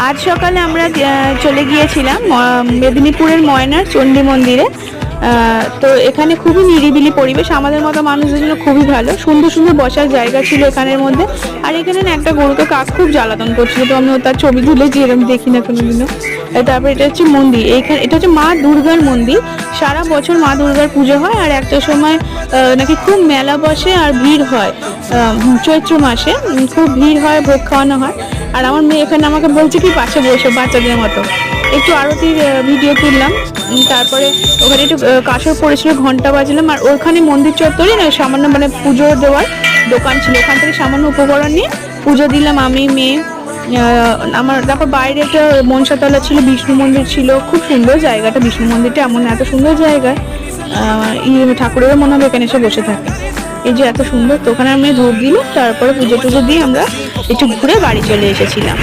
আজ সকালে আমরা চলে গিয়েছিলাম মেদিনীপুরের ময়নার চণ্ডী মন্দিরে। তো এখানে খুবই নিরিবিলি পরিবেশ, আমাদের মতো মানুষদের জন্য খুবই ভালো। সুন্দর সুন্দর বসার জায়গা ছিল এখানের মধ্যে। আর এখানে না একটা গরুকে কাক খুব জ্বালাতন করছিল, তো আমি তার ছবি তুলেছি, এরকম দেখি না কোনোদিনও। তারপর এটা হচ্ছে মন্দির, এইখানে এটা হচ্ছে মা দুর্গার মন্দির। সারা বছর মা দুর্গার পুজো হয়, আর একটা সময় নাকি খুব মেলা বসে আর ভিড় হয়। চৈত্র মাসে খুব ভিড় হয়, ভোগ খাওয়ানো হয়। আর আমার মেয়ে এখানে আমাকে বলছে কি পাশে বসে বাচ্চাদের মতো। একটু আরতির ভিডিও তুললাম, তারপরে ওখানে একটু কাসর পড়েছিল, ঘন্টা বাজলাম। আর ওখানে মন্দির চত্বরে না সামান্য মানে পুজো দেওয়ার দোকান ছিল, ওখান থেকে সামান্য উপকরণ নিয়ে পুজো দিলাম আমি, মেয়ে, আমার। তারপর বাইরে একটা মনসাতলা ছিল, বিষ্ণু মন্দির ছিল, খুব সুন্দর জায়গাটা। বিষ্ণু মন্দিরটা এমন এত সুন্দর জায়গায়, ঠাকুরেরও মনে হবে এখানে এসে বসে থাকে। এই যে এত সুন্দর, তো ওখানে আমি ধূপ দিল, তারপরে পুজো টুজো দিয়ে আমরা একটু ঘুরে বাড়ি চলে এসেছিলাম।